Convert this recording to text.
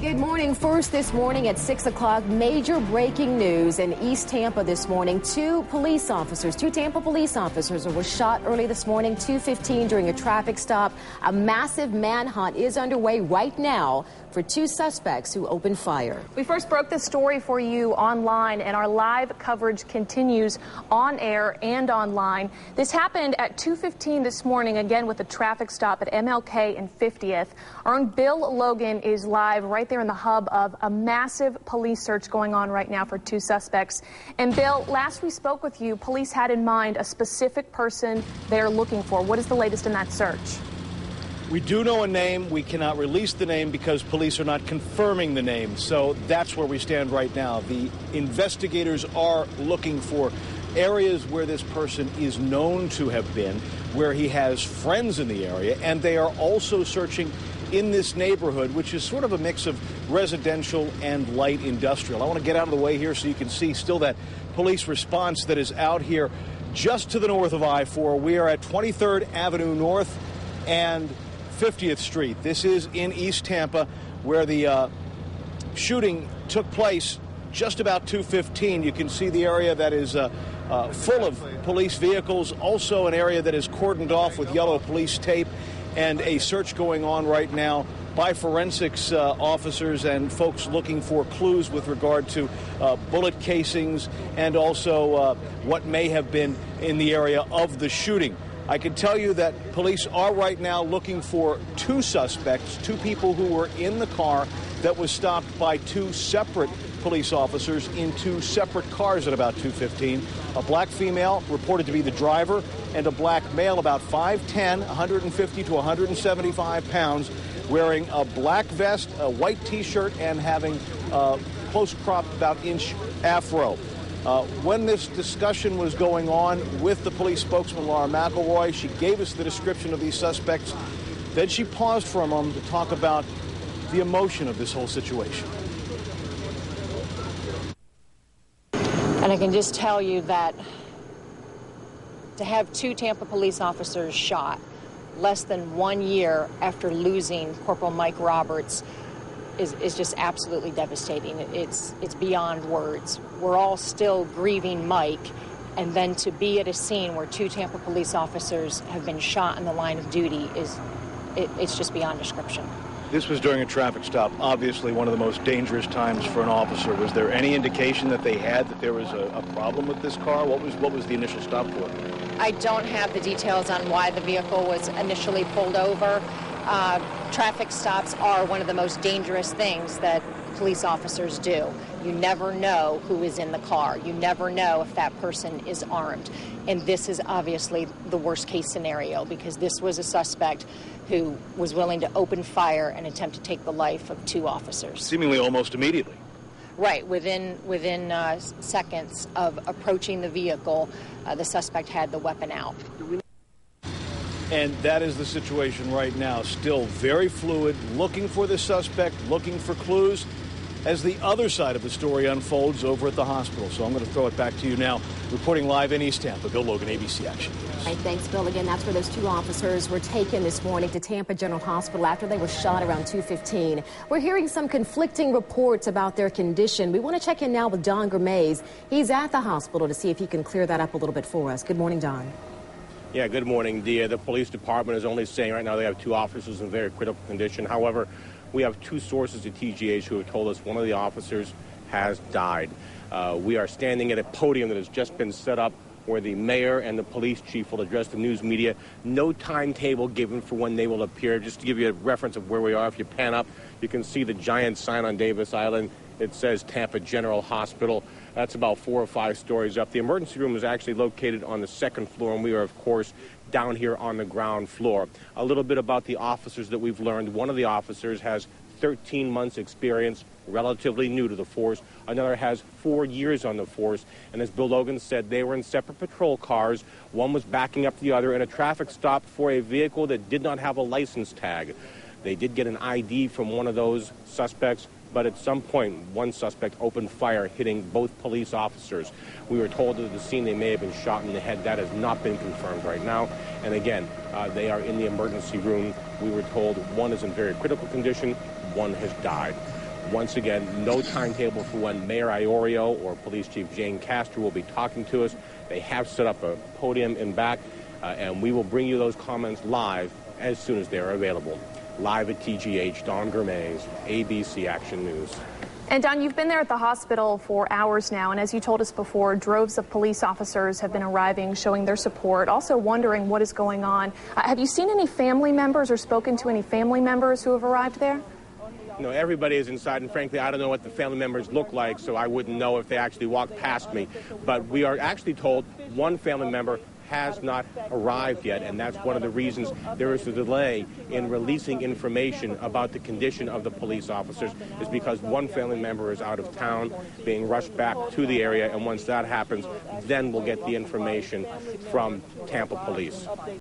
Good morning. First this morning at 6 o'clock, major breaking news in East Tampa this morning. Two Tampa police officers were shot early this morning, 2:15 during a traffic stop. A massive manhunt is underway right now for two suspects who opened fire. We first broke this story for you online, and our live coverage continues on air and online. This happened at 2:15 this morning, again with a traffic stop at MLK and 50th. Our own Bill Logan is live right there in the hub of a massive police search going on right now for two suspects. And Bill, last we spoke with you, police had in mind a specific person they're looking for. What is the latest in that search? We do know a name. We cannot release the name because police are not confirming the name. So that's where we stand right now. The investigators are looking for areas where this person is known to have been, where he has friends in the area, and they are also searching in this neighborhood, which is sort of a mix of residential and light industrial. I want to get out of the way here so you can see still that police response that is out here just to the north of I-4. We are at 23rd Avenue North and 50th Street. This is in East Tampa, where the shooting took place just about 2:15. You can see the area that is full of police vehicles, also an area that is cordoned off with yellow police tape, and a search going on right now by forensics officers and folks looking for clues with regard to bullet casings and also what may have been in the area of the shooting. I can tell you that police are right now looking for two suspects, two people who were in the car that was stopped by two separate police officers in two separate cars at about 2:15. A black female reported to be the driver and a black male about 5'10", 150 to 175 pounds, wearing a black vest, a white T-shirt, and having close cropped about inch afro. When this discussion was going on with the police spokesman, Laura McElroy, she gave us the description of these suspects. Then she paused for a moment to talk about the emotion of this whole situation. And I can just tell you that to have two Tampa police officers shot less than 1 year after losing Corporal Mike Roberts is just absolutely devastating. It's beyond words. We're all still grieving Mike, and then to be at a scene where two Tampa police officers have been shot in the line of duty it's just beyond description. This was during a traffic stop, obviously one of the most dangerous times for an officer. Was there any indication that they had that there was a problem with this car? What was the initial stop for? I don't have the details on why the vehicle was initially pulled over. Traffic stops are one of the most dangerous things that police officers do. You never know who is in the car. You never know if that person is armed. And this is obviously the worst case scenario, because this was a suspect who was willing to open fire and attempt to take the life of two officers. Seemingly almost immediately. Right, within seconds of approaching the vehicle, the suspect had the weapon out. And that is the situation right now. Still very fluid, looking for the suspect, looking for clues as the other side of the story unfolds over at the hospital. So I'm going to throw it back to you now. Reporting live in East Tampa, Bill Logan, ABC Action News. Right, thanks, Bill. Again, that's where those two officers were taken this morning to Tampa General Hospital after they were shot around 2:15. We're hearing some conflicting reports about their condition. We want to check in now with Don Gramez. He's at the hospital to see if he can clear that up a little bit for us. Good morning, Don. Yeah, good morning. The police department is only saying right now they have two officers in very critical condition. However, we have two sources at TGH who have told us one of the officers has died. We are standing at a podium that has just been set up where the mayor and the police chief will address the news media. No timetable given for when they will appear. Just to give you a reference of where we are, if you pan up, you can see the giant sign on Davis Island. It says Tampa General Hospital. That's about 4 or 5 stories up. The emergency room is actually located on the 2nd floor, and we are, of course, down here on the ground floor. A little bit about the officers that we've learned. One of the officers has 13 months experience, relatively new to the force. Another has 4 years on the force. And as Bill Logan said, they were in separate patrol cars. One was backing up the other in a traffic stop for a vehicle that did not have a license tag. They did get an ID from one of those suspects, but at some point, one suspect opened fire, hitting both police officers. We were told that at the scene they may have been shot in the head. That has not been confirmed right now. And again, they are in the emergency room. We were told one is in very critical condition, one has died. Once again, no timetable for when Mayor Iorio or Police Chief Jane Castor will be talking to us. They have set up a podium in back, and we will bring you those comments live as soon as they're available. Live at TGH, Don Gourmet's ABC Action News. And Don, you've been there at the hospital for hours now, and as you told us before, droves of police officers have been arriving, showing their support, also wondering what is going on. Have you seen any family members or spoken to any family members who have arrived there? You know, everybody is inside, and frankly, I don't know what the family members look like, so I wouldn't know if they actually walked past me. But we are actually told one family member has not arrived yet, and that's one of the reasons there is a delay in releasing information about the condition of the police officers, is because one family member is out of town, being rushed back to the area, and once that happens, then we'll get the information from Tampa Police.